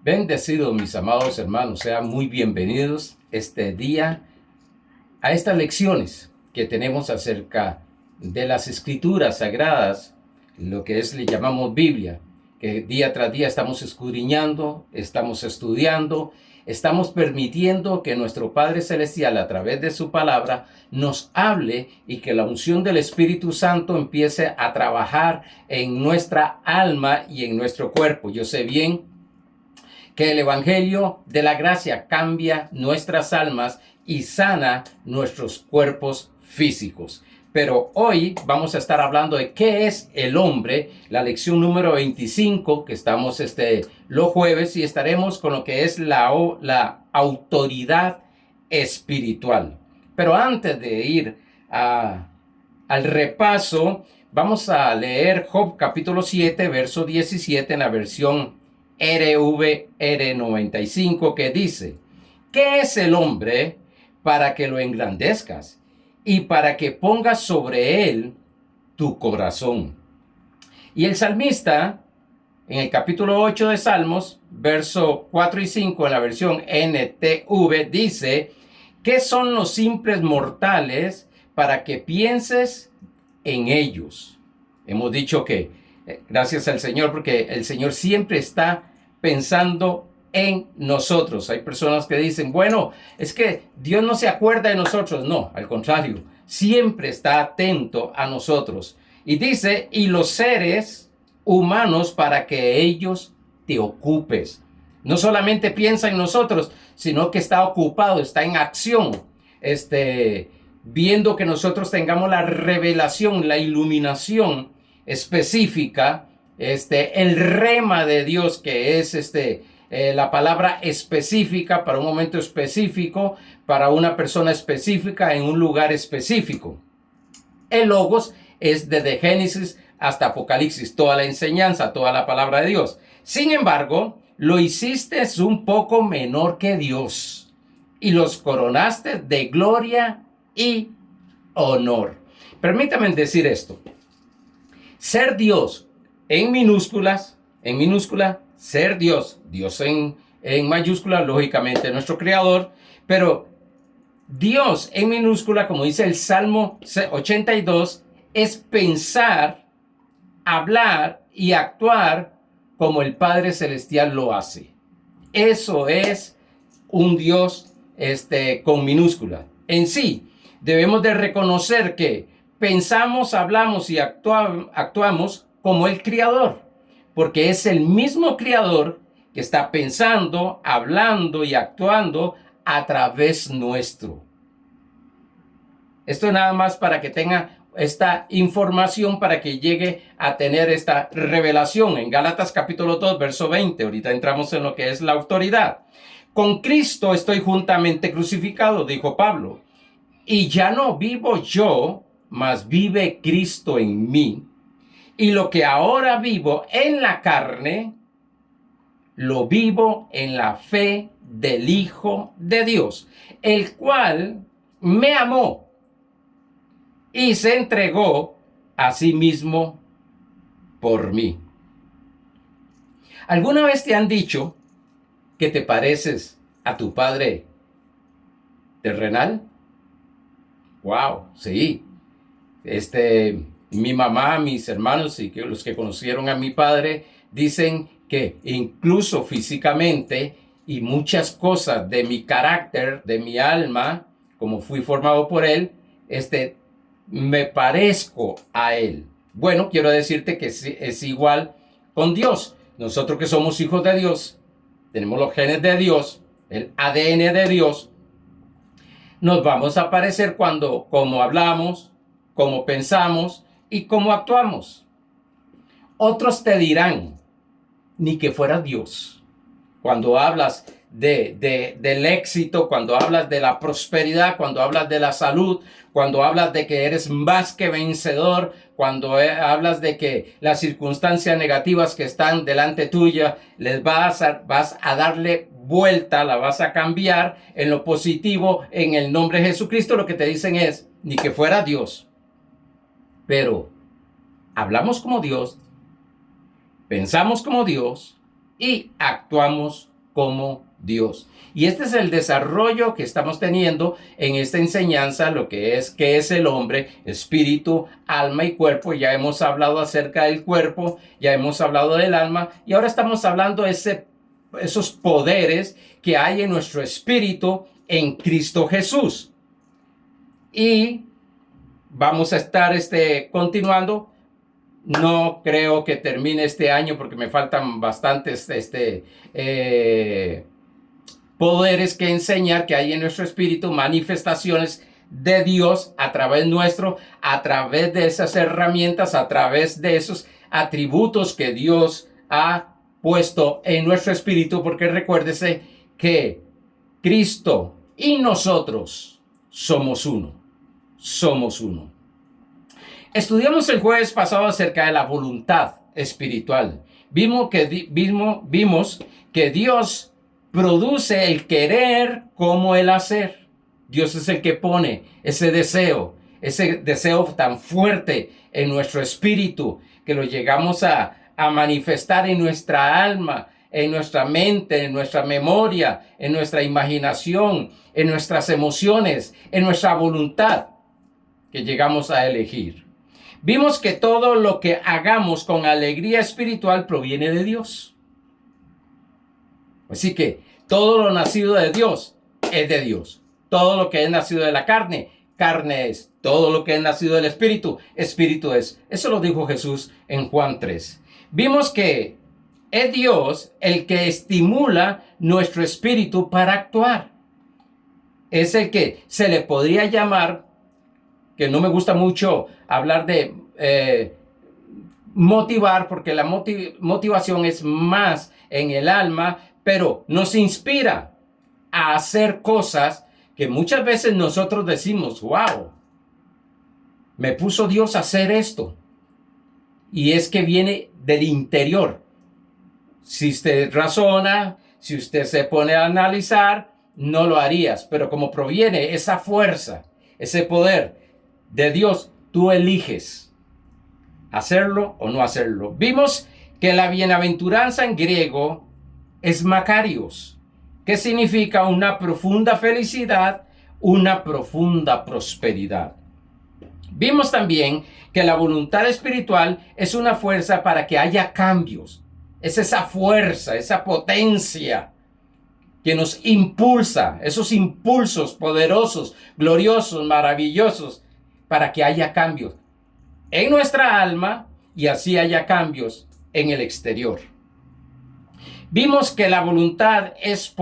Bendecidos mis amados hermanos, sean muy bienvenidos este día a estas lecciones que tenemos acerca de las escrituras sagradas, lo que le llamamos Biblia, que día tras día estamos escudriñando, estamos estudiando, estamos permitiendo que nuestro Padre Celestial a través de su palabra nos hable y que la unción del Espíritu Santo empiece a trabajar en nuestra alma y en nuestro cuerpo. Yo sé bien que el Evangelio de la gracia cambia nuestras almas y sana nuestros cuerpos físicos. Pero hoy vamos a estar hablando de qué es el hombre, la lección número 25, que estamos los jueves, y estaremos con lo que es la autoridad espiritual. Pero antes de ir al repaso, vamos a leer Job capítulo 7, verso 17 en la versión RVR 95, que dice: ¿qué es el hombre para que lo engrandezcas y para que pongas sobre él tu corazón? Y el salmista, en el capítulo 8 de Salmos, verso 4 y 5 en la versión NTV, dice: ¿qué son los simples mortales para que pienses en ellos? Hemos dicho que gracias al Señor, porque el Señor siempre está pensando en nosotros. Hay personas que dicen, bueno, es que Dios no se acuerda de nosotros. No, al contrario, siempre está atento a nosotros. Y dice, y los seres humanos para que ellos te ocupes. No solamente piensa en nosotros, sino que está ocupado, está en acción, viendo que nosotros tengamos la revelación, la iluminación específica, el rema de Dios, que es la palabra específica para un momento específico, para una persona específica, en un lugar específico. El logos es desde Génesis hasta Apocalipsis, toda la enseñanza, toda la palabra de Dios. Sin embargo, lo hiciste un poco menor que Dios y los coronaste de gloria y honor. Permítame decir esto. Ser Dios en minúscula, ser Dios en mayúscula, lógicamente nuestro creador, pero Dios en minúscula, como dice el Salmo 82, es pensar, hablar y actuar como el Padre Celestial lo hace. Eso es un Dios con minúscula. En sí, debemos de reconocer que pensamos, hablamos y actuamos como el Creador, porque es el mismo Creador que está pensando, hablando y actuando a través nuestro. Esto nada más para que tenga esta información, para que llegue a tener esta revelación. En Gálatas capítulo 2, verso 20, ahorita entramos en lo que es la autoridad. Con Cristo estoy juntamente crucificado, dijo Pablo, y ya no vivo yo, mas vive Cristo en mí. Y lo que ahora vivo en la carne, lo vivo en la fe del Hijo de Dios, el cual me amó y se entregó a sí mismo por mí. ¿Alguna vez te han dicho que te pareces a tu padre terrenal? Wow, sí. Mi mamá, mis hermanos y los que conocieron a mi padre dicen que incluso físicamente y muchas cosas de mi carácter, de mi alma, como fui formado por él, me parezco a él. Bueno, quiero decirte que es igual con Dios. Nosotros que somos hijos de Dios, tenemos los genes de Dios, el ADN de Dios, nos vamos a parecer como hablamos, como pensamos y como actuamos. Otros te dirán, ni que fuera Dios. Cuando hablas del éxito, cuando hablas de la prosperidad, cuando hablas de la salud, cuando hablas de que eres más que vencedor, cuando hablas de que las circunstancias negativas que están delante tuya, vas a darle vuelta, la vas a cambiar en lo positivo, en el nombre de Jesucristo, lo que te dicen es, ni que fuera Dios. Pero hablamos como Dios, pensamos como Dios y actuamos como Dios. Y este es el desarrollo que estamos teniendo en esta enseñanza, lo que es el hombre, espíritu, alma y cuerpo. Ya hemos hablado acerca del cuerpo, ya hemos hablado del alma y ahora estamos hablando de esos poderes que hay en nuestro espíritu en Cristo Jesús. Y vamos a estar continuando. No creo que termine este año porque me faltan bastantes poderes que enseñar que hay en nuestro espíritu, manifestaciones de Dios a través nuestro, a través de esas herramientas, a través de esos atributos que Dios ha puesto en nuestro espíritu, porque recuérdese que Cristo y nosotros somos uno. Somos uno. Estudiamos el jueves pasado acerca de la voluntad espiritual. Vimos que Dios produce el querer como el hacer. Dios es el que pone ese deseo tan fuerte en nuestro espíritu, que lo llegamos a manifestar en nuestra alma, en nuestra mente, en nuestra memoria, en nuestra imaginación, en nuestras emociones, en nuestra voluntad que llegamos a elegir. Vimos que todo lo que hagamos con alegría espiritual proviene de Dios. Así que todo lo nacido de Dios es de Dios. Todo lo que es nacido de la carne, carne es. Todo lo que es nacido del espíritu, espíritu es. Eso lo dijo Jesús en Juan 3. Vimos que es Dios el que estimula nuestro espíritu para actuar. Es el que se le podría llamar, que no me gusta mucho hablar de motivar, porque la motivación es más en el alma, pero nos inspira a hacer cosas que muchas veces nosotros decimos, wow, me puso Dios a hacer esto. Y es que viene del interior. Si usted razona, si usted se pone a analizar, no lo harías. Pero como proviene esa fuerza, ese poder de Dios, tú eliges hacerlo o no hacerlo. Vimos que la bienaventuranza en griego es makarios, que significa una profunda felicidad, una profunda prosperidad. Vimos también que la voluntad espiritual es una fuerza para que haya cambios. Es esa fuerza, esa potencia que nos impulsa, esos impulsos poderosos, gloriosos, maravillosos, para que haya cambios en nuestra alma y así haya cambios en el exterior. Vimos que la voluntad es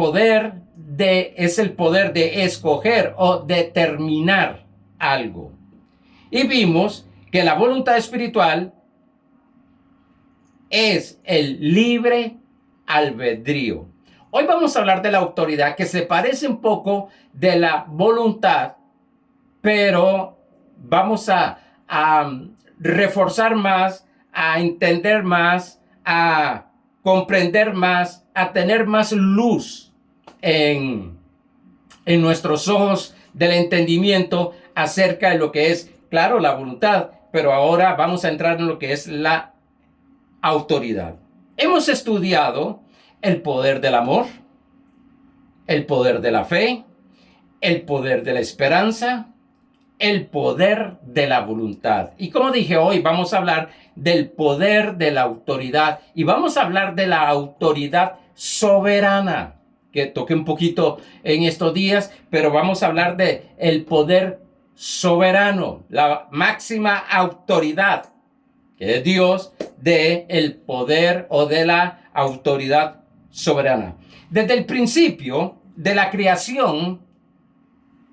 el poder de escoger o determinar algo. Y vimos que la voluntad espiritual es el libre albedrío. Hoy vamos a hablar de la autoridad, que se parece un poco de la voluntad, pero vamos a reforzar más, a entender más, a comprender más, a tener más luz en nuestros ojos del entendimiento acerca de lo que es, claro, la voluntad, pero ahora vamos a entrar en lo que es la autoridad. Hemos estudiado el poder del amor, el poder de la fe, el poder de la esperanza, el poder de la voluntad. Y como dije, hoy vamos a hablar del poder de la autoridad y vamos a hablar de la autoridad soberana, que toqué un poquito en estos días, pero vamos a hablar de el poder soberano, la máxima autoridad, que es Dios, de el poder o de la autoridad soberana. Desde el principio de la creación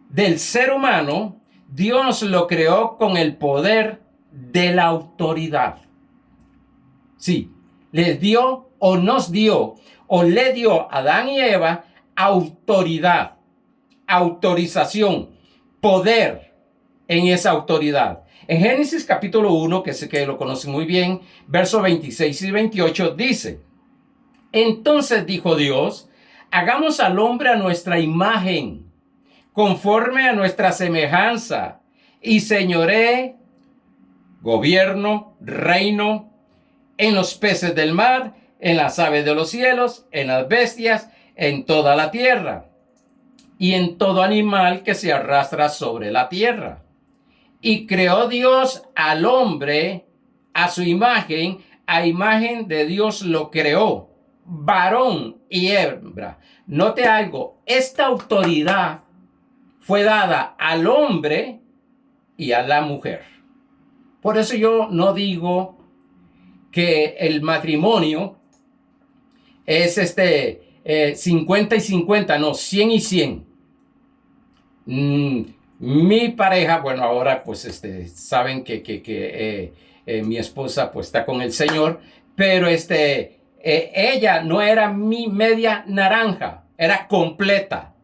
del ser humano, Dios lo creó con el poder de la autoridad. Sí, les dio o nos dio o le dio a Adán y Eva autoridad, autorización, poder en esa autoridad. En Génesis capítulo 1, que sé que lo conocen muy bien, versos 26 y 28, dice: entonces dijo Dios, hagamos al hombre a nuestra imagen, conforme a nuestra semejanza, y señoree, gobierno, reino, en los peces del mar, en las aves de los cielos, en las bestias, en toda la tierra y en todo animal que se arrastra sobre la tierra. Y creó Dios al hombre a su imagen, a imagen de Dios lo creó, varón y hembra. Note algo, esta autoridad fue dada al hombre y a la mujer. Por eso yo no digo que el matrimonio es 50 y 50, no, 100 y 100. Mi pareja, bueno, ahora pues saben que mi esposa pues está con el Señor, pero ella no era mi media naranja, era completa.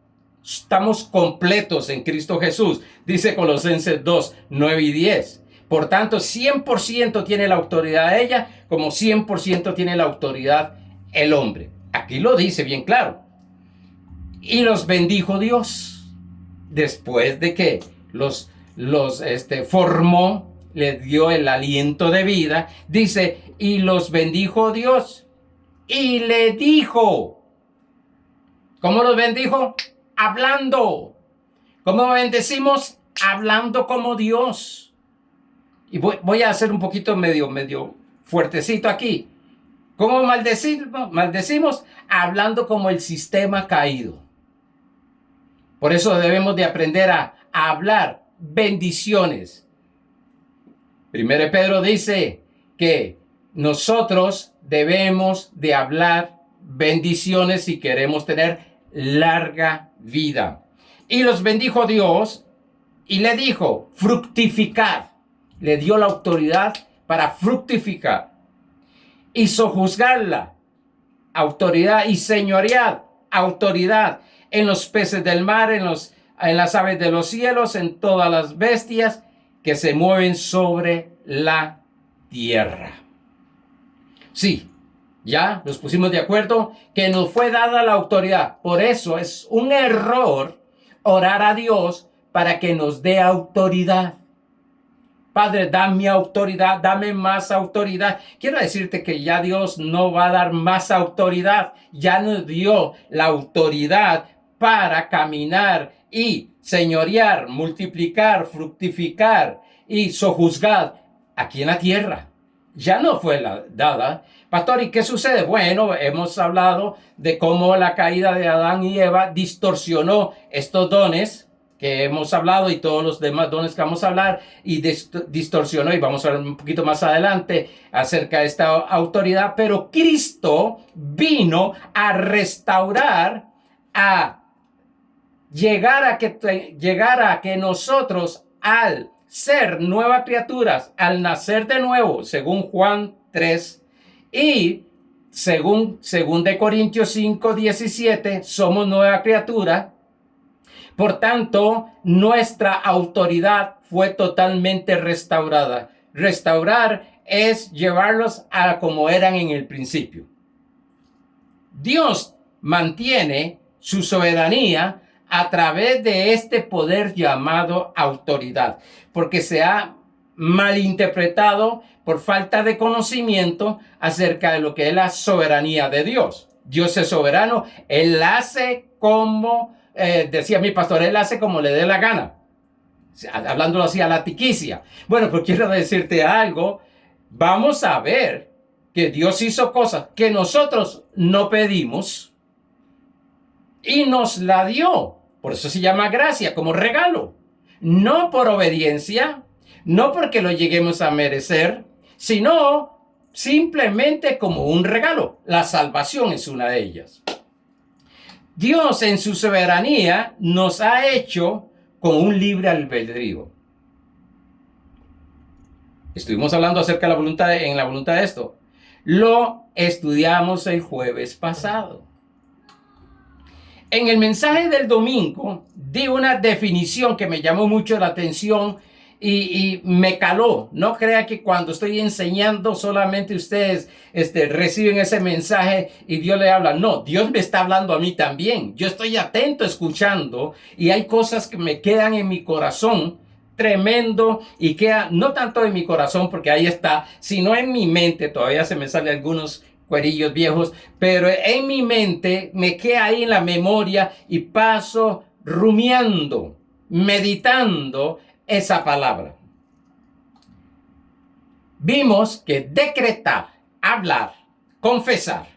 Estamos completos en Cristo Jesús, dice Colosenses 2, 9 y 10. Por tanto, 100% tiene la autoridad ella, como 100% tiene la autoridad el hombre. Aquí lo dice bien claro. Y los bendijo Dios. Después de que los formó, les dio el aliento de vida, dice, y los bendijo Dios. Y le dijo, ¿cómo los bendijo? Hablando. ¿Cómo bendecimos? Hablando como Dios. Y voy a hacer un poquito medio fuertecito aquí. ¿Cómo maldecimos? Hablando como el sistema caído. Por eso debemos de aprender a hablar bendiciones. Primero Pedro dice que nosotros debemos de hablar bendiciones si queremos tener larga vida. Y los bendijo Dios y le dijo, fructificar. Le dio la autoridad para fructificar y sojuzgarla, autoridad y señorear, autoridad en los peces del mar, en las aves de los cielos, en todas las bestias que se mueven sobre la tierra. Sí, ya nos pusimos de acuerdo que nos fue dada la autoridad. Por eso es un error orar a Dios para que nos dé autoridad. Padre, dame autoridad, dame más autoridad. Quiero decirte que ya Dios no va a dar más autoridad. Ya nos dio la autoridad para caminar y señorear, multiplicar, fructificar y sojuzgar aquí en la tierra. Ya no fue dada. Pastor, ¿y qué sucede? Bueno, hemos hablado de cómo la caída de Adán y Eva distorsionó estos dones que hemos hablado y todos los demás dones que vamos a hablar y distorsionó, y vamos a hablar un poquito más adelante acerca de esta autoridad, pero Cristo vino a restaurar, a llegar a que nosotros al ser nuevas criaturas, al nacer de nuevo, según Juan 3 y según de Corintios 5, 17, somos nueva criatura. Por tanto, nuestra autoridad fue totalmente restaurada. Restaurar es llevarlos a como eran en el principio. Dios mantiene su soberanía a través de este poder llamado autoridad, porque se ha malinterpretado por falta de conocimiento acerca de lo que es la soberanía de Dios. Dios es soberano, Él hace como decía mi pastor, Él hace como le dé la gana, hablándolo así a la tiquicia. Bueno, pues quiero decirte algo. Vamos a ver que Dios hizo cosas que nosotros no pedimos y nos la dio. Por eso se llama gracia, como regalo. No por obediencia, no porque lo lleguemos a merecer, sino simplemente como un regalo. La salvación es una de ellas. Dios en su soberanía nos ha hecho con un libre albedrío. Estuvimos hablando acerca de la voluntad de esto. Lo estudiamos el jueves pasado. En el mensaje del domingo di una definición que me llamó mucho la atención y me caló. No crea que cuando estoy enseñando solamente ustedes reciben ese mensaje y Dios le habla. No, Dios me está hablando a mí también. Yo estoy atento escuchando y hay cosas que me quedan en mi corazón tremendo y queda no tanto en mi corazón porque ahí está, sino en mi mente. Todavía se me salen algunos cuerillos viejos, pero en mi mente me queda ahí en la memoria y paso rumiando, meditando esa palabra. Vimos que decretar, hablar, confesar,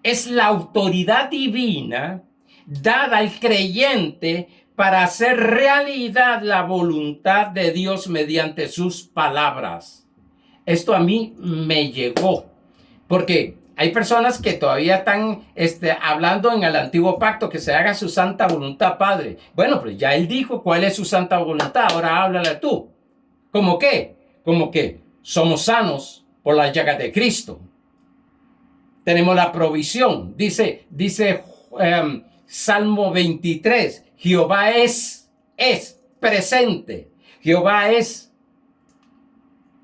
es la autoridad divina dada al creyente para hacer realidad la voluntad de Dios mediante sus palabras. Esto a mí me llegó, porque hay personas que todavía están hablando en el antiguo pacto, que se haga su santa voluntad, Padre. Bueno, pues ya Él dijo cuál es su santa voluntad, ahora háblale tú. ¿Cómo qué? Como que somos sanos por las llagas de Cristo. Tenemos la provisión. Dice Salmo 23, Jehová es presente. Jehová es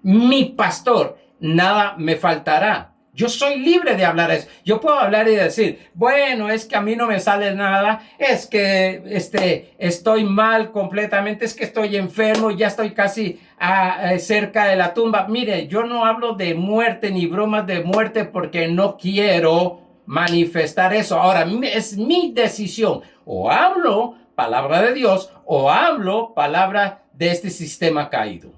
mi pastor, nada me faltará. Yo soy libre de hablar eso. Yo puedo hablar y decir, bueno, es que a mí no me sale nada, es que estoy mal completamente, es que estoy enfermo, ya estoy casi cerca de la tumba. Mire, yo no hablo de muerte ni bromas de muerte porque no quiero manifestar eso. Ahora, es mi decisión. O hablo palabra de Dios o hablo palabra de este sistema caído.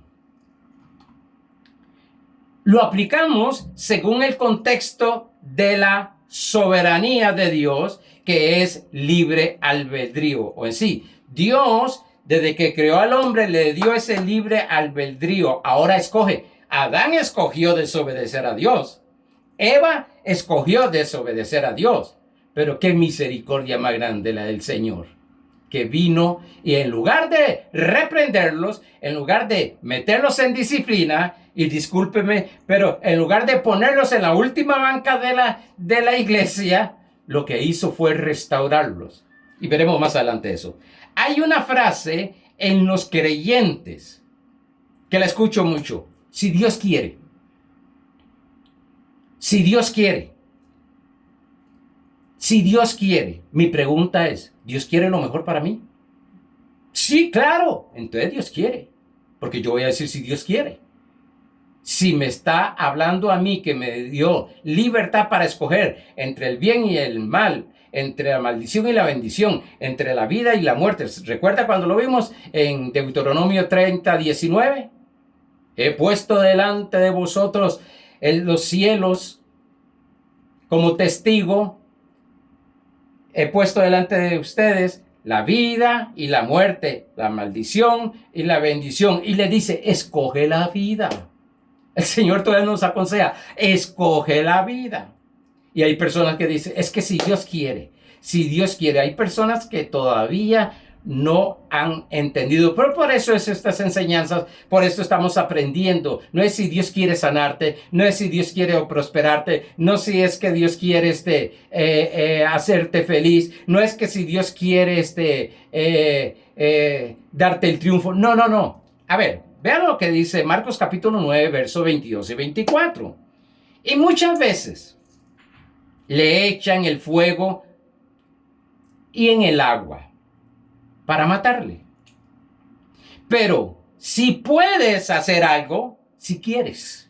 Lo aplicamos según el contexto de la soberanía de Dios, que es libre albedrío. O en sí, Dios, desde que creó al hombre, le dio ese libre albedrío. Ahora escoge. Adán escogió desobedecer a Dios. Eva escogió desobedecer a Dios. Pero qué misericordia más grande la del Señor, que vino y en lugar de reprenderlos, en lugar de meterlos en disciplina, y discúlpeme, pero en lugar de ponerlos en la última banca de la iglesia, lo que hizo fue restaurarlos. Y veremos más adelante eso. Hay una frase en los creyentes que la escucho mucho. Si Dios quiere. Si Dios quiere. Si Dios quiere. Mi pregunta es, ¿Dios quiere lo mejor para mí? Sí, claro. Entonces Dios quiere. Porque yo voy a decir si Dios quiere. Si me está hablando a mí, que me dio libertad para escoger entre el bien y el mal, entre la maldición y la bendición, entre la vida y la muerte. ¿Recuerda cuando lo vimos en Deuteronomio 30, 19? He puesto delante de vosotros en los cielos como testigo. He puesto delante de ustedes la vida y la muerte, la maldición y la bendición. Y le dice, escoge la vida. El Señor todavía nos aconseja, escoge la vida. Y hay personas que dicen, es que si Dios quiere, hay personas que todavía no han entendido. Pero por eso es estas enseñanzas, por eso estamos aprendiendo. No es si Dios quiere sanarte, no es si Dios quiere prosperarte, no si es que Dios quiere hacerte feliz, no es que si Dios quiere darte el triunfo. No. A ver, vean lo que dice Marcos capítulo 9, versos 22 y 24. Y muchas veces le echan el fuego y en el agua para matarle. Pero si puedes hacer algo, si quieres.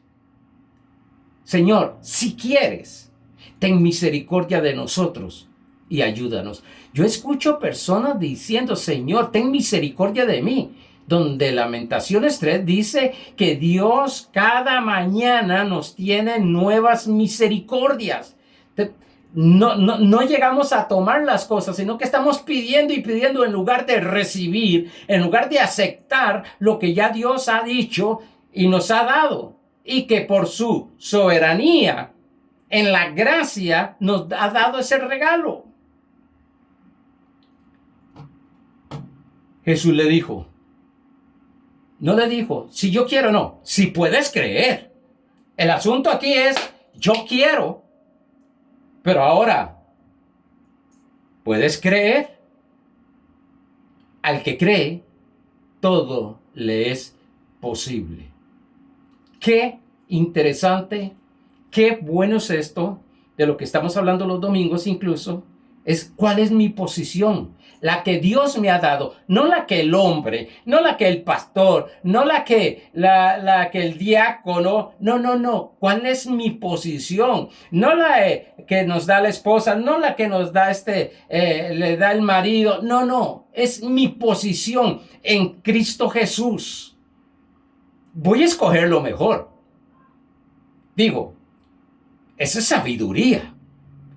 Señor, si quieres, ten misericordia de nosotros y ayúdanos. Yo escucho personas diciendo, Señor, ten misericordia de mí. Donde Lamentaciones 3 dice que Dios cada mañana nos tiene nuevas misericordias. No llegamos a tomar las cosas, sino que estamos pidiendo y pidiendo en lugar de recibir, en lugar de aceptar lo que ya Dios ha dicho y nos ha dado. Y que por su soberanía, en la gracia, nos ha dado ese regalo. Jesús le dijo, no le dijo, si yo quiero, no, si puedes creer. El asunto aquí es, yo quiero, pero ahora, ¿puedes creer? Al que cree, todo le es posible. Qué interesante, qué bueno es esto, de lo que estamos hablando los domingos incluso, Es cuál es mi posición, la que Dios me ha dado, no la que el hombre, no la que el pastor, no la que el diácono, no, cuál es mi posición, no la que nos da la esposa, no la que nos da le da el marido, no, es mi posición en Cristo Jesús. Voy a escoger lo mejor. Digo, esa es sabiduría,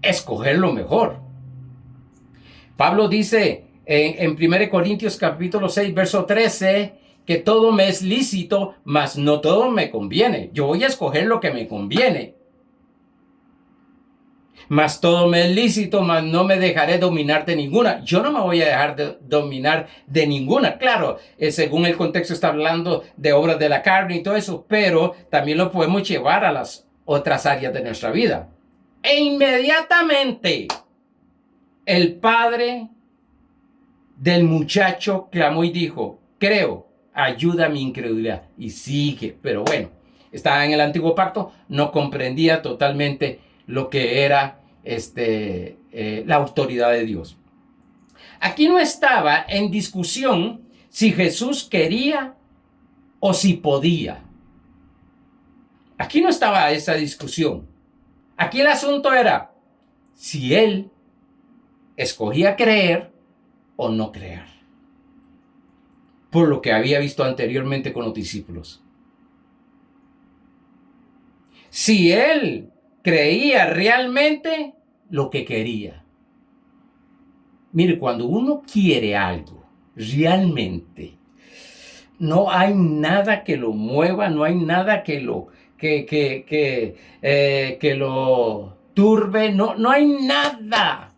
escoger lo mejor. Pablo dice en 1 Corintios capítulo 6, verso 13, que todo me es lícito, mas no todo me conviene. Yo voy a escoger lo que me conviene. Mas todo me es lícito, mas no me dejaré dominar de ninguna. Yo no me voy a dejar dominar de ninguna. Claro, según el contexto está hablando de obras de la carne y todo eso, pero también lo podemos llevar a las otras áreas de nuestra vida. E inmediatamente el padre del muchacho clamó y dijo, creo, ayuda a mi incredulidad. Y sigue, pero bueno, estaba en el antiguo pacto, no comprendía totalmente lo que era la autoridad de Dios. Aquí no estaba en discusión si Jesús quería o si podía. Aquí no estaba esa discusión. Aquí el asunto era si él escogía creer o no creer, por lo que había visto anteriormente con los discípulos. Si él creía realmente lo que quería. Mire, cuando uno quiere algo realmente, no hay nada que lo mueva, no hay nada que lo turbe, no hay nada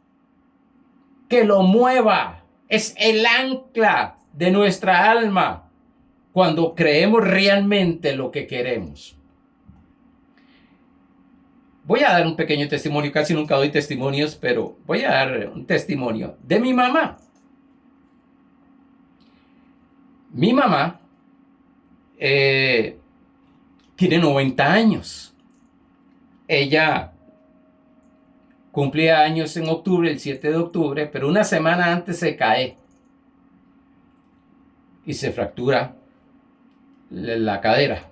que lo mueva. Es el ancla de nuestra alma cuando creemos realmente lo que queremos. Voy a dar un pequeño testimonio, casi nunca doy testimonios, pero voy a dar un testimonio de mi mamá. Mi mamá tiene 90 años. Ella cumplía años en octubre, el 7 de octubre, pero una semana antes se cae y se fractura la cadera.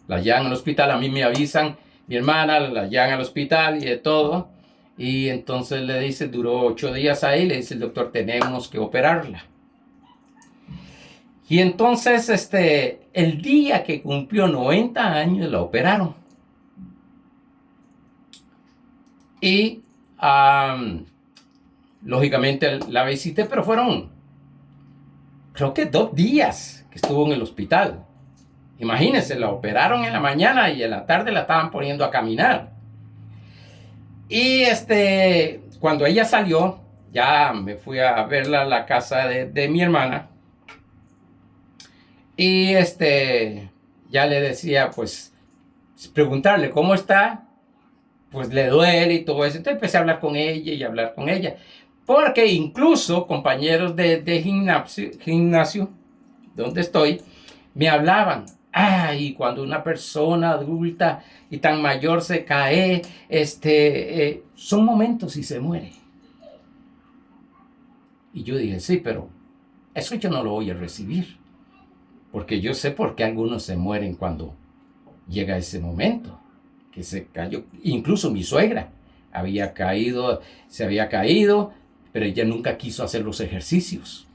La llevan al hospital, a mí me avisan, mi hermana la llevan al hospital y de todo. Y entonces le dice, duró 8 días ahí, le dice el doctor, tenemos que operarla. Y entonces el día que cumplió 90 años la operaron. Y lógicamente la visité, pero fueron, creo que 2 días que estuvo en el hospital. Imagínense, la operaron en la mañana y en la tarde la estaban poniendo a caminar. Y cuando ella salió, ya me fui a verla a la casa de mi hermana. Y ya le decía, pues, preguntarle cómo está. Pues le duele y todo eso. Entonces empecé a hablar con ella. Porque incluso compañeros de gimnasio, donde estoy, me hablaban. Ay, cuando una persona adulta y tan mayor se cae, son momentos y se muere. Y yo dije, sí, pero eso yo no lo voy a recibir. Porque yo sé por qué algunos se mueren cuando llega ese momento. Que se cayó, incluso mi suegra se había caído, pero ella nunca quiso hacer los ejercicios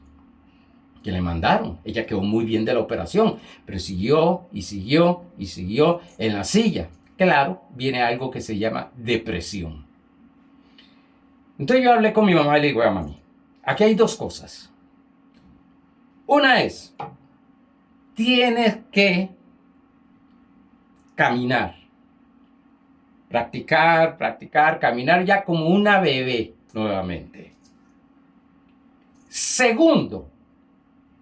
que le mandaron. Ella quedó muy bien de la operación, pero siguió en la silla. Claro, viene algo que se llama depresión. Entonces yo hablé con mi mamá y le digo, a mami, aquí hay 2 cosas. Una es, tienes que caminar. Practicar, caminar ya como una bebé nuevamente. Segundo,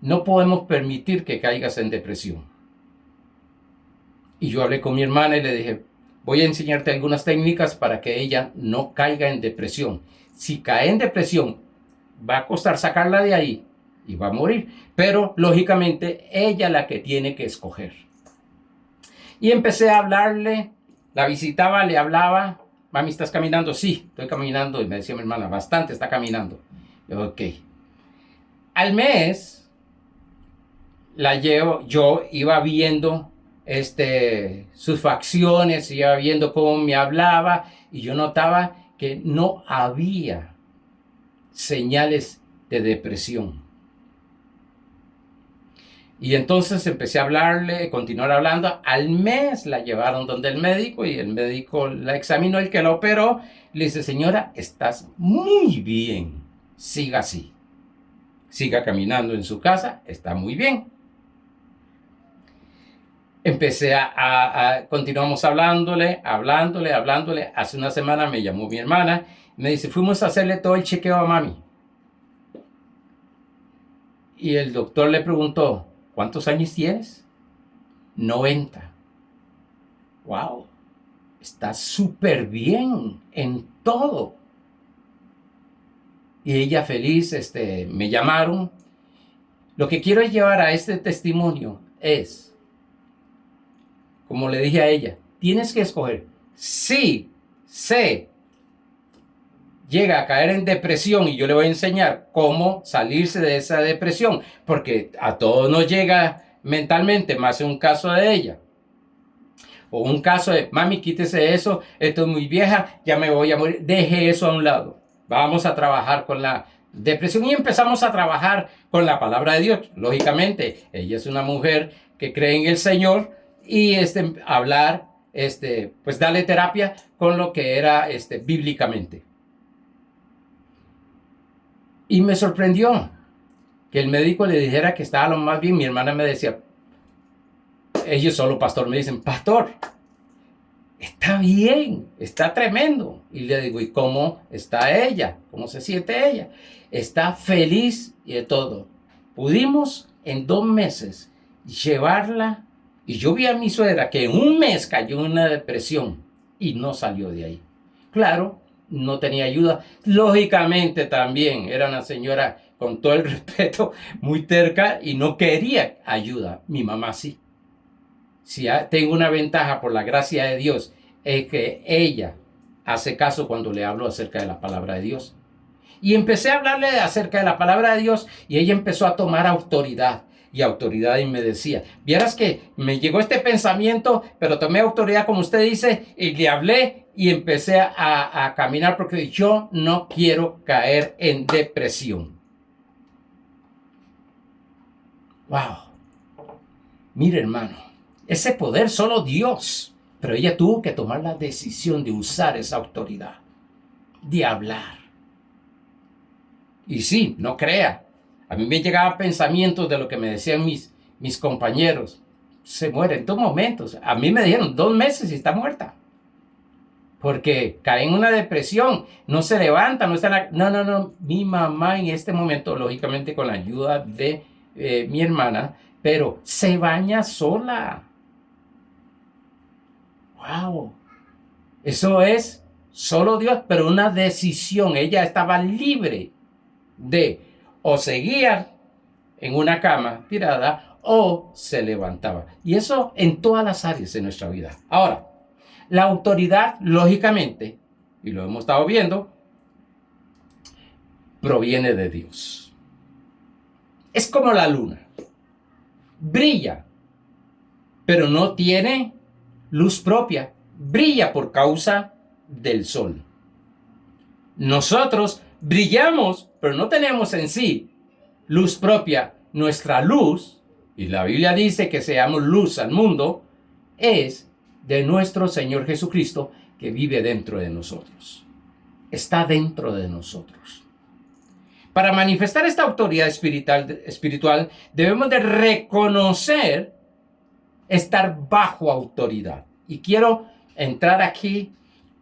no podemos permitir que caigas en depresión. Y yo hablé con mi hermana y le dije, voy a enseñarte algunas técnicas para que ella no caiga en depresión. Si cae en depresión, va a costar sacarla de ahí y va a morir. Pero, lógicamente, ella es la que tiene que escoger. Y empecé a hablarle. La visitaba, le hablaba, mami, ¿estás caminando? Sí, estoy caminando. Y me decía mi hermana, bastante está caminando. Ok. Al mes, yo iba viendo sus facciones, iba viendo cómo me hablaba, y yo notaba que no había señales de depresión. Y entonces empecé a hablarle, continuar hablando. Al mes la llevaron donde el médico y el médico la examinó, el que la operó. Le dice, señora, estás muy bien. Siga así. Siga caminando en su casa, está muy bien. Empecé continuamos hablándole. Hace una semana me llamó mi hermana. Me dice, fuimos a hacerle todo el chequeo a mami. Y el doctor le preguntó, ¿cuántos años tienes? 90. Wow, está súper bien en todo. Y ella feliz, me llamaron. Lo que quiero llevar a este testimonio es, como le dije a ella, tienes que escoger. Si se llega a caer en depresión, y yo le voy a enseñar cómo salirse de esa depresión, porque a todos nos llega mentalmente, más en un caso de ella. O un caso de, mami, quítese eso, esto es muy vieja, ya me voy a morir. Deje eso a un lado. Vamos a trabajar con la depresión y empezamos a trabajar con la palabra de Dios. Lógicamente, ella es una mujer que cree en el Señor y hablar, pues darle terapia con lo que era bíblicamente. Y me sorprendió que el médico le dijera que estaba lo más bien. Mi hermana me decía, ellos solo pastor, me dicen, pastor, está bien, está tremendo. Y le digo, ¿y cómo está ella? ¿Cómo se siente ella? Está feliz y de todo. Pudimos en 2 meses llevarla, y yo vi a mi suegra que en un mes cayó en una depresión y no salió de ahí. Claro, no tenía ayuda. Lógicamente también era una señora, con todo el respeto, muy terca y no quería ayuda. Mi mamá sí. Si tengo una ventaja por la gracia de Dios, es que ella hace caso cuando le hablo acerca de la palabra de Dios. Y empecé a hablarle acerca de la palabra de Dios y ella empezó a tomar autoridad. Y me decía, vieras que me llegó este pensamiento, pero tomé autoridad, como usted dice, y le hablé y empecé a caminar porque yo no quiero caer en depresión. Wow. Mire, hermano, ese poder solo Dios. Pero ella tuvo que tomar la decisión de usar esa autoridad, de hablar. Y sí, no crea. A mí me llegaban pensamientos de lo que me decían mis compañeros. Se muere en 2 momentos. A mí me dijeron 2 meses y está muerta. Porque cae en una depresión, no se levanta, no está en la... No. Mi mamá en este momento, lógicamente con la ayuda de mi hermana, pero se baña sola. ¡Wow! Eso es solo Dios, pero una decisión. Ella estaba libre de o seguir en una cama tirada o se levantaba. Y eso en todas las áreas de nuestra vida. Ahora, la autoridad, lógicamente, y lo hemos estado viendo, proviene de Dios. Es como la luna. Brilla, pero no tiene luz propia. Brilla por causa del sol. Nosotros brillamos, pero no tenemos en sí luz propia. Nuestra luz, y la Biblia dice que seamos luz al mundo, es de nuestro Señor Jesucristo, que vive dentro de nosotros. Está dentro de nosotros. Para manifestar esta autoridad espiritual, debemos de reconocer estar bajo autoridad. Y quiero entrar aquí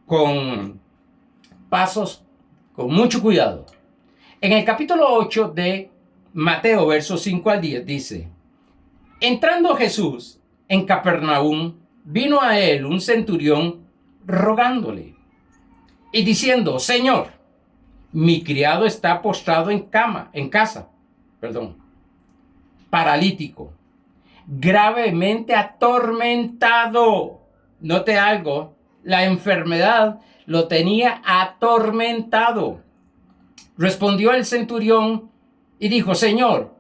con pasos con mucho cuidado. En el capítulo 8 de Mateo, versos 5 al 10, dice: entrando Jesús en Capernaum, vino a él un centurión rogándole y diciendo: Señor, mi criado está postrado en casa, paralítico, gravemente atormentado. Note algo, la enfermedad lo tenía atormentado. Respondió el centurión y dijo: Señor,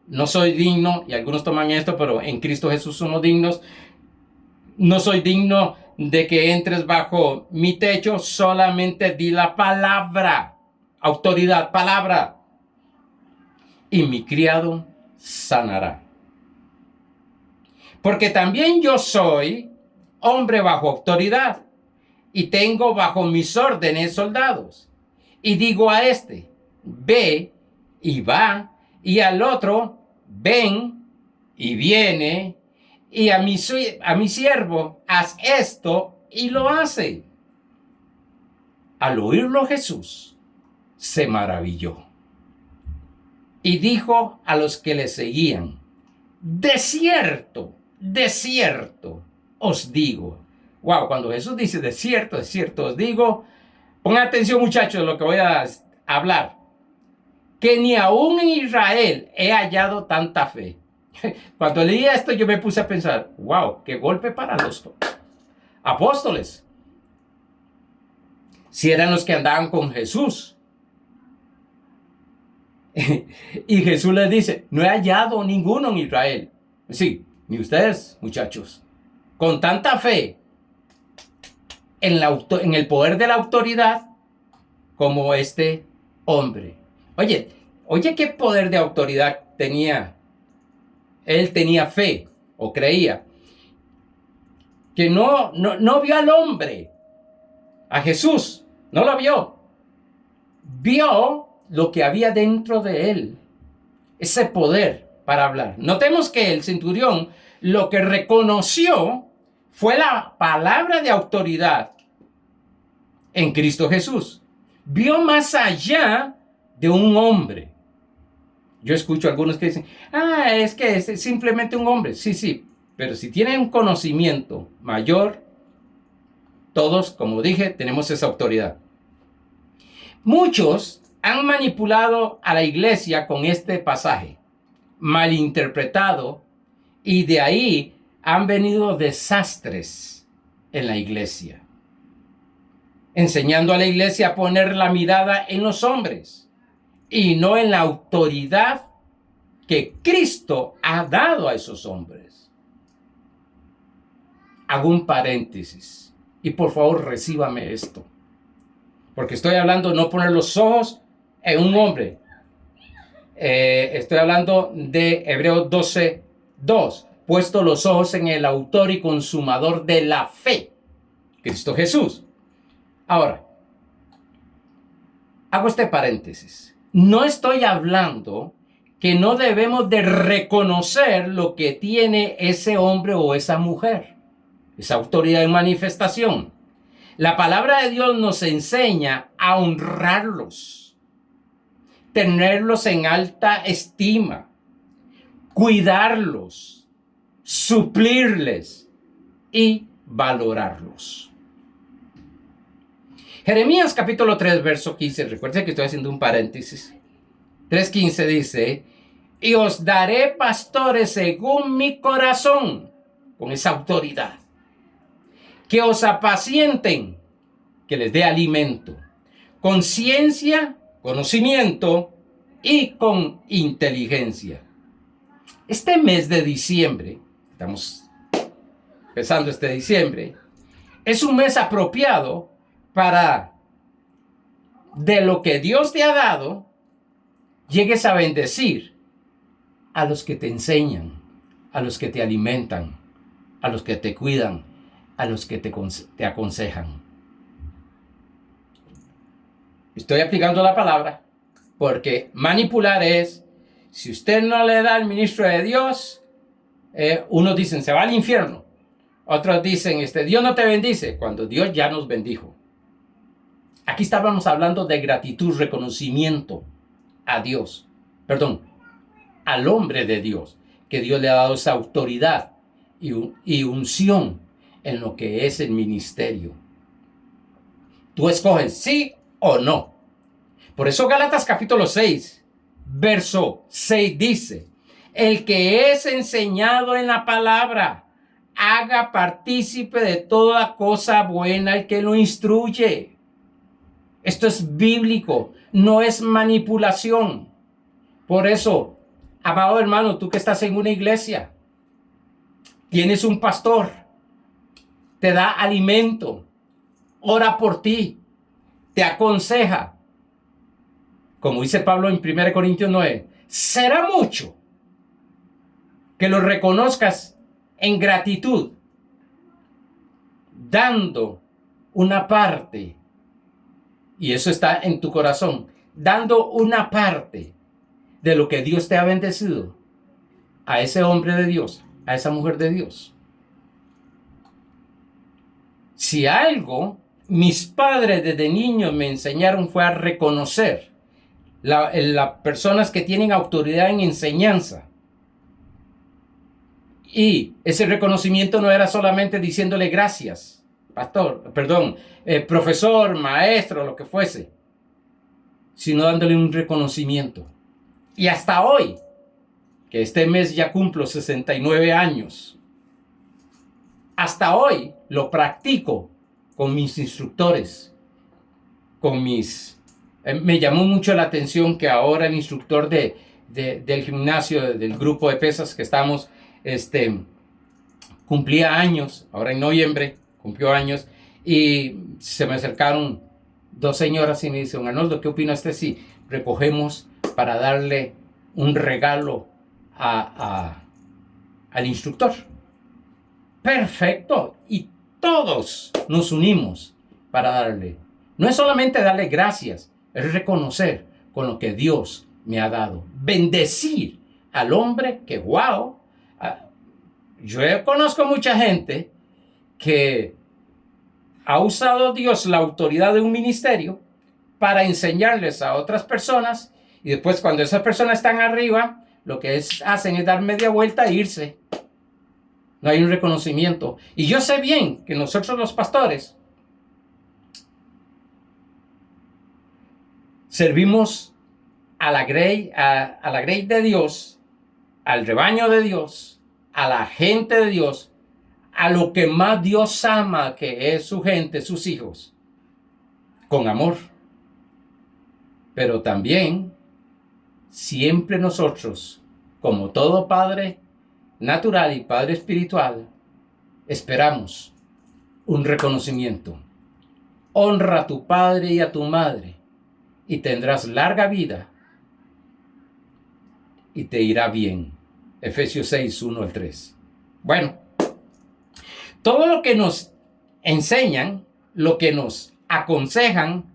no soy digno, y algunos toman esto, pero en Cristo Jesús somos dignos, no soy digno de que entres bajo mi techo, solamente di la palabra, autoridad, palabra, y mi criado sanará. Porque también yo soy hombre bajo autoridad, y tengo bajo mis órdenes soldados. Y digo a este: ve, y va, y al otro: ven, y viene, y a mi siervo: haz esto, y lo hace. Al oírlo Jesús se maravilló y dijo a los que le seguían: de cierto os digo. Wow, cuando Jesús dice de cierto os digo, pongan atención, muchachos, lo que voy a hablar, que ni aún en Israel he hallado tanta fe. Cuando leí esto yo me puse a pensar: wow, qué golpe para los apóstoles. Si eran los que andaban con Jesús. Y Jesús les dice: no he hallado ninguno en Israel. Sí, ni ustedes, muchachos, con tanta fe en el poder de la autoridad como este hombre. Oye, qué poder de autoridad tenía. Él tenía fe, o creía, que no vio al hombre, a Jesús, no lo vio. Vio lo que había dentro de él, ese poder para hablar. Notemos que el centurión lo que reconoció fue la palabra de autoridad en Cristo Jesús. Vio más allá de un hombre. Yo escucho a algunos que dicen: es que es simplemente un hombre. Sí, pero si tienen un conocimiento mayor, todos, como dije, tenemos esa autoridad. Muchos han manipulado a la iglesia con este pasaje, malinterpretado, y de ahí han venido desastres en la iglesia, enseñando a la iglesia a poner la mirada en los hombres y no en la autoridad que Cristo ha dado a esos hombres. Hago un paréntesis y por favor recíbame esto, porque estoy hablando no poner los ojos en un hombre. Estoy hablando de Hebreos 12:2, puesto los ojos en el autor y consumador de la fe, Cristo Jesús. Ahora, hago este paréntesis. No estoy hablando que no debemos de reconocer lo que tiene ese hombre o esa mujer, esa autoridad en manifestación. La palabra de Dios nos enseña a honrarlos, tenerlos en alta estima, cuidarlos, suplirles y valorarlos. Jeremías capítulo 3, verso 15. Recuerden que estoy haciendo un paréntesis. 3:15 dice: y os daré pastores según mi corazón, con esa autoridad, que os apacienten, que les dé alimento, con ciencia, conocimiento y con inteligencia. Este mes de diciembre, estamos empezando este diciembre, es un mes apropiado para, de lo que Dios te ha dado, llegues a bendecir a los que te enseñan, a los que te alimentan, a los que te cuidan, a los que te aconsejan. Estoy aplicando la palabra porque manipular es: si usted no le da al ministro de Dios, unos dicen se va al infierno, otros dicen Dios no te bendice, cuando Dios ya nos bendijo. Aquí estábamos hablando de gratitud, reconocimiento a Dios, al hombre de Dios, que Dios le ha dado esa autoridad y unción en lo que es el ministerio. Tú escoges sí o no. Por eso Gálatas capítulo 6, verso 6 dice: el que es enseñado en la palabra, haga partícipe de toda cosa buena el que lo instruye. Esto es bíblico, no es manipulación. Por eso, amado hermano, tú que estás en una iglesia, tienes un pastor, te da alimento, ora por ti, te aconseja. Como dice Pablo en 1 Corintios 9, será mucho que lo reconozcas en gratitud, dando una parte, y eso está en tu corazón, dando una parte de lo que Dios te ha bendecido a ese hombre de Dios, a esa mujer de Dios. Si algo mis padres desde niños me enseñaron fue a reconocer las personas que tienen autoridad en enseñanza. Y ese reconocimiento no era solamente diciéndole gracias, profesor, maestro, lo que fuese, sino dándole un reconocimiento. Y hasta hoy, que este mes ya cumplo 69 años, hasta hoy lo practico con mis instructores, me llamó mucho la atención que ahora el instructor del gimnasio, del grupo de pesas que estamos, cumplía años, ahora en noviembre cumplió años, y se me acercaron dos señoras y me dicen, Arnoldo, ¿qué opina usted si recogemos para darle un regalo al instructor? Perfecto, y todos nos unimos para darle. No es solamente darle gracias, es reconocer con lo que Dios me ha dado. Bendecir al hombre que, wow, yo conozco mucha gente que ha usado Dios la autoridad de un ministerio para enseñarles a otras personas, y después cuando esas personas están arriba, lo que hacen es dar media vuelta e irse. No hay un reconocimiento. Y yo sé bien que nosotros los pastores servimos a la grey de Dios, al rebaño de Dios, a la gente de Dios, a lo que más Dios ama, que es su gente, sus hijos, con amor. Pero también, siempre nosotros, como todo padre natural y padre espiritual, esperamos un reconocimiento. Honra a tu padre y a tu madre, y tendrás larga vida, y te irá bien. Efesios 6, 1 al 3. Bueno, todo lo que nos enseñan, lo que nos aconsejan,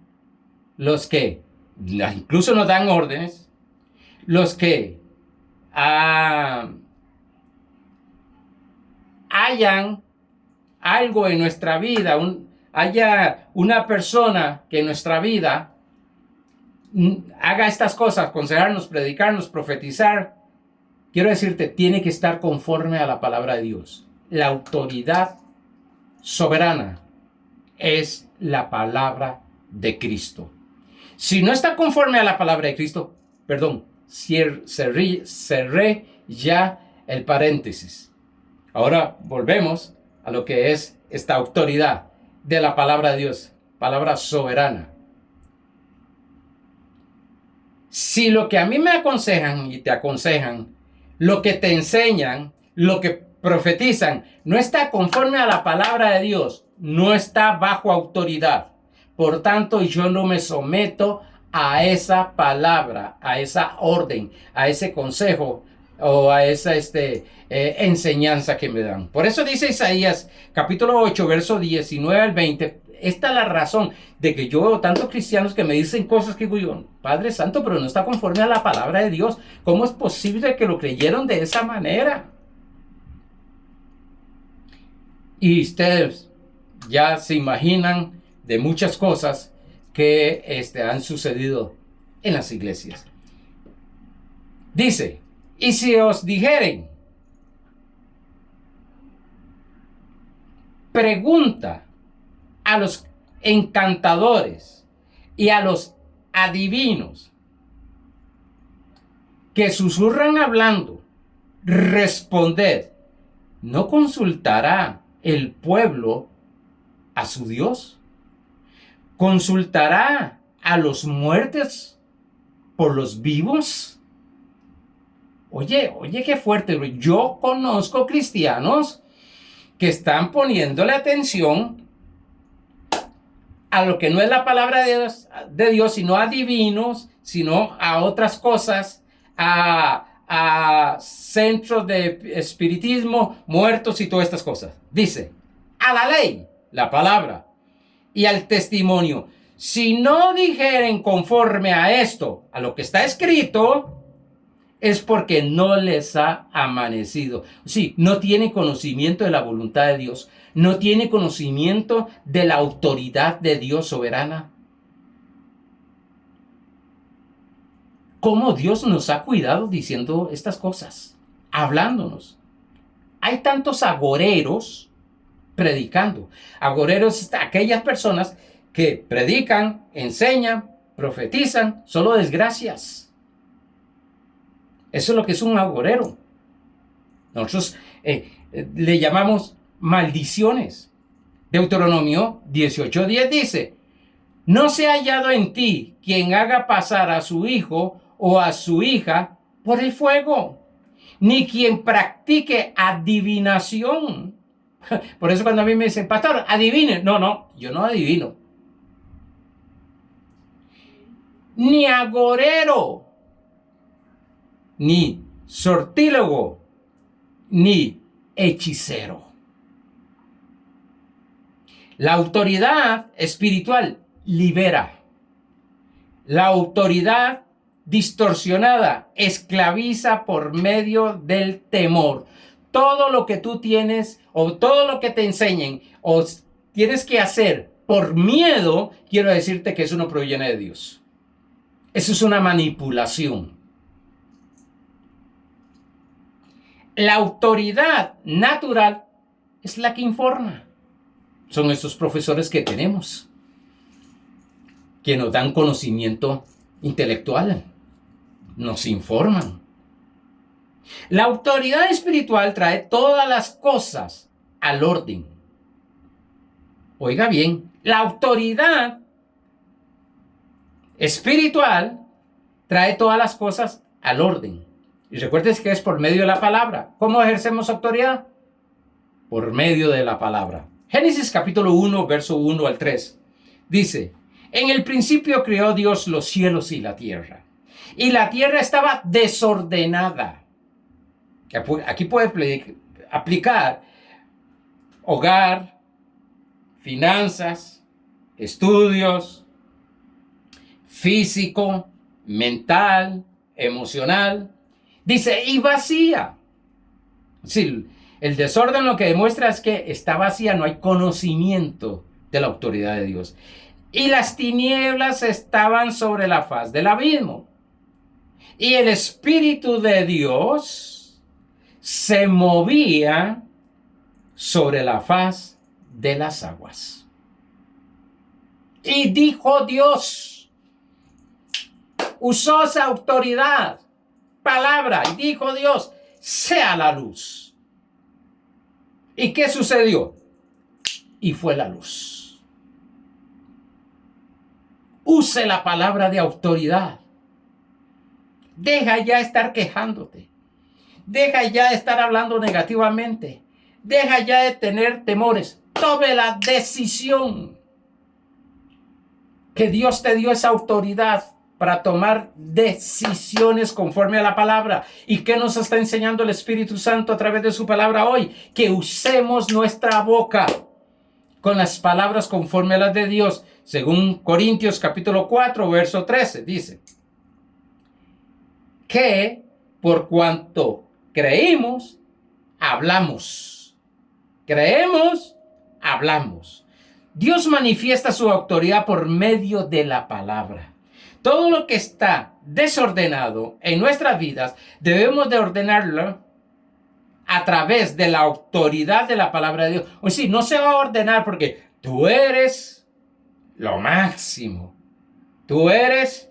los que incluso nos dan órdenes, los que hayan algo en nuestra vida, haya una persona que en nuestra vida haga estas cosas, aconsejarnos, predicarnos, profetizar, quiero decirte, tiene que estar conforme a la palabra de Dios. La autoridad soberana es la palabra de Cristo. Si no está conforme a la palabra de Cristo, cerré ya el paréntesis. Ahora volvemos a lo que es esta autoridad de la palabra de Dios, palabra soberana. Si lo que a mí me aconsejan y te aconsejan, lo que te enseñan, lo que profetizan, no está conforme a la palabra de Dios, no está bajo autoridad. Por tanto, yo no me someto a esa palabra, a esa orden, a ese consejo o a esa enseñanza que me dan. Por eso dice Isaías capítulo 8, verso 19 al 20. Esta es la razón de que yo veo tantos cristianos que me dicen cosas que digo yo, Padre Santo, pero no está conforme a la palabra de Dios. ¿Cómo es posible que lo creyeron de esa manera? Y ustedes ya se imaginan de muchas cosas que han sucedido en las iglesias. Dice, y si os dijeren, pregunta a los encantadores y a los adivinos que susurran hablando, responded, ¿no consultará el pueblo a su Dios? ¿Consultará a los muertos por los vivos. Oye, qué fuerte. Yo conozco cristianos que están poniéndole atención a lo que no es la palabra de Dios, sino a divinos, sino a otras cosas, a centros de espiritismo, muertos y todas estas cosas. Dice, a la ley, la palabra, y al testimonio. Si no dijeren conforme a esto, a lo que está escrito, es porque no les ha amanecido. Sí, no tiene conocimiento de la voluntad de Dios. No tiene conocimiento de la autoridad de Dios soberana. ¿Cómo Dios nos ha cuidado diciendo estas cosas? Hablándonos. Hay tantos agoreros predicando. Agoreros, aquellas personas que predican, enseñan, profetizan, solo desgracias. Eso es lo que es un agorero. Nosotros le llamamos maldiciones. Deuteronomio 18:10 dice, no se ha hallado en ti quien haga pasar a su hijo o a su hija por el fuego, ni quien practique adivinación. Por eso cuando a mí me dicen, pastor, adivine. No, yo no adivino. Ni agorero, ni sortílogo, ni hechicero. La autoridad espiritual libera. La autoridad distorsionada esclaviza por medio del temor. Todo lo que tú tienes o todo lo que te enseñen o tienes que hacer por miedo, quiero decirte que eso no proviene de Dios. Eso es una manipulación. La autoridad natural es la que informa. Son estos profesores que tenemos, que nos dan conocimiento intelectual, nos informan. La autoridad espiritual trae todas las cosas al orden. Oiga bien, la autoridad espiritual trae todas las cosas al orden. Y recuerden que es por medio de la palabra. ¿Cómo ejercemos autoridad? Por medio de la palabra. Génesis capítulo 1, verso 1 al 3. Dice, en el principio creó Dios los cielos y la tierra. Y la tierra estaba desordenada. Aquí puede aplicar hogar, finanzas, estudios, físico, mental, emocional. Dice, y vacía. Sí, el desorden lo que demuestra es que está vacía, no hay conocimiento de la autoridad de Dios. Y las tinieblas estaban sobre la faz del abismo. Y el Espíritu de Dios se movía sobre la faz de las aguas. Y dijo Dios, usó esa autoridad, palabra, y dijo Dios, sea la luz. ¿Y qué sucedió? Y fue la luz. Use la palabra de autoridad. Deja ya estar quejándote. Deja ya de estar hablando negativamente. Deja ya de tener temores. Tome la decisión. Que Dios te dio esa autoridad para tomar decisiones conforme a la palabra. ¿Y qué nos está enseñando el Espíritu Santo a través de su palabra hoy? Que usemos nuestra boca con las palabras conforme a las de Dios. Según Corintios capítulo 4, verso 13, dice que por cuanto creímos, hablamos. Creemos, hablamos. Dios manifiesta su autoridad por medio de la palabra. Todo lo que está desordenado en nuestras vidas, debemos de ordenarlo a través de la autoridad de la palabra de Dios. O sea, no se va a ordenar porque tú eres lo máximo. Tú eres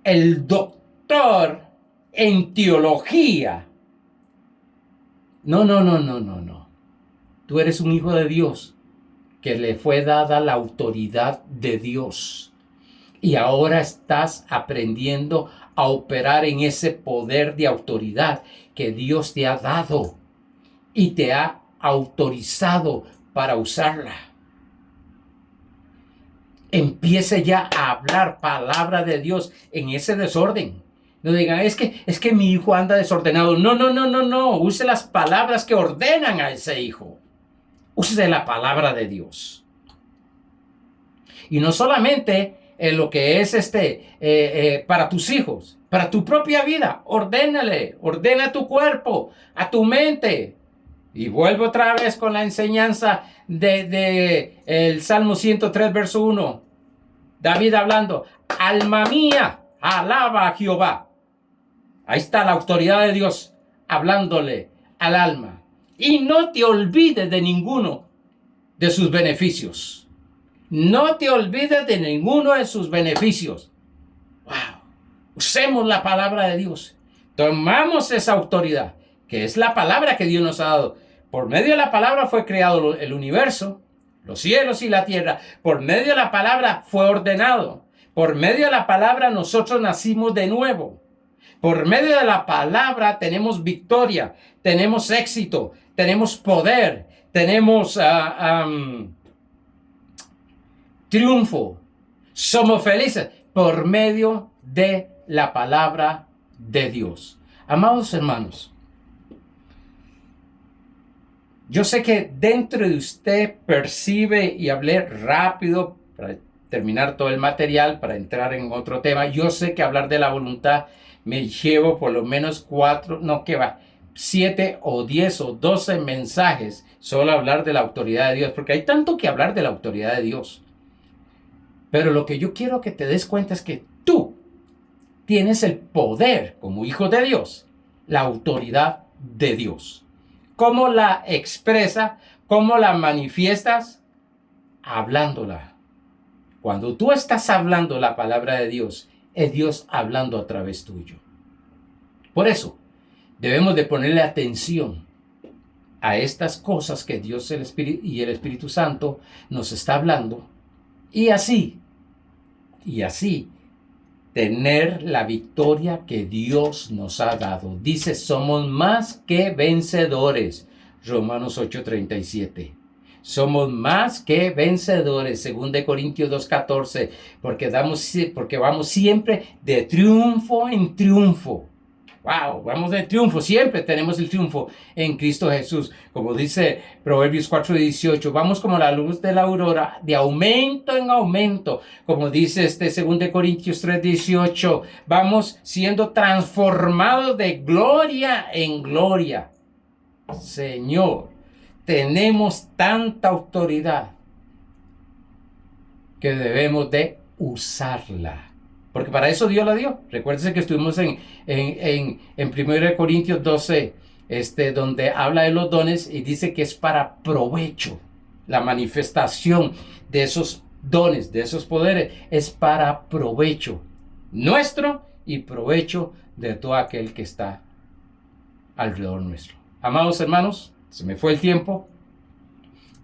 el doctor en teología. No. Tú eres un hijo de Dios que le fue dada la autoridad de Dios. Y ahora estás aprendiendo a operar en ese poder de autoridad que Dios te ha dado y te ha autorizado para usarla. Empiece ya a hablar palabra de Dios en ese desorden. No digan, es que mi hijo anda desordenado. No. Use las palabras que ordenan a ese hijo. Use la palabra de Dios. Y no solamente en lo que es para tus hijos, para tu propia vida. Ordena tu cuerpo, a tu mente. Y vuelvo otra vez con la enseñanza de el Salmo 103, verso 1. David hablando, alma mía, alaba a Jehová. Ahí está la autoridad de Dios hablándole al alma. Y no te olvides de ninguno de sus beneficios. No te olvides de ninguno de sus beneficios. ¡Wow! Usemos la palabra de Dios. Tomamos esa autoridad, que es la palabra que Dios nos ha dado. Por medio de la palabra fue creado el universo, los cielos y la tierra. Por medio de la palabra fue ordenado. Por medio de la palabra nosotros nacimos de nuevo. Por medio de la palabra tenemos victoria, tenemos éxito, tenemos poder, tenemos triunfo. Somos felices por medio de la palabra de Dios. Amados hermanos, yo sé que dentro de usted percibe, y hablé rápido para terminar todo el material, para entrar en otro tema. Yo sé que hablar de la voluntad me llevo por lo menos 7 o 10 o 12 mensajes solo hablar de la autoridad de Dios, porque hay tanto que hablar de la autoridad de Dios. Pero lo que yo quiero que te des cuenta es que tú tienes el poder como hijo de Dios, la autoridad de Dios. ¿Cómo la expresa? ¿Cómo la manifiestas? Hablándola. Cuando tú estás hablando la palabra de Dios, es Dios hablando a través tuyo. Por eso, debemos de ponerle atención a estas cosas que Dios el Espíritu Santo nos está hablando, y así tener la victoria que Dios nos ha dado. Dice, somos más que vencedores. Romanos 8:37. Somos más que vencedores. 2 Corintios 2:14. Porque vamos siempre de triunfo en triunfo. Wow, vamos de triunfo. Siempre tenemos el triunfo en Cristo Jesús. Como dice Proverbios 4:18, vamos como la luz de la aurora, de aumento en aumento. Como dice 2 Corintios 3:18, vamos siendo transformados de gloria en gloria. Señor, tenemos tanta autoridad que debemos de usarla. Porque para eso Dios la dio. Recuérdense que estuvimos en 1 Corintios 12, donde habla de los dones y dice que es para provecho. La manifestación de esos dones, de esos poderes, es para provecho nuestro y provecho de todo aquel que está alrededor nuestro. Amados hermanos, se me fue el tiempo.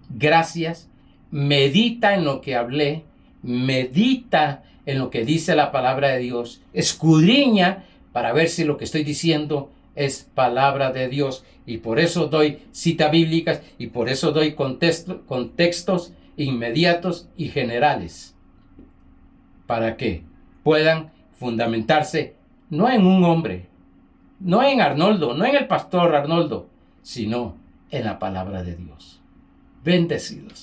Gracias. Medita en lo que hablé. Medita en lo que dice la palabra de Dios. Escudriña para ver si lo que estoy diciendo es palabra de Dios. Y por eso doy citas bíblicas y por eso doy contextos inmediatos y generales. Para que puedan fundamentarse no en un hombre, no en Arnoldo, no en el pastor Arnoldo, sino en la palabra de Dios. Bendecidos.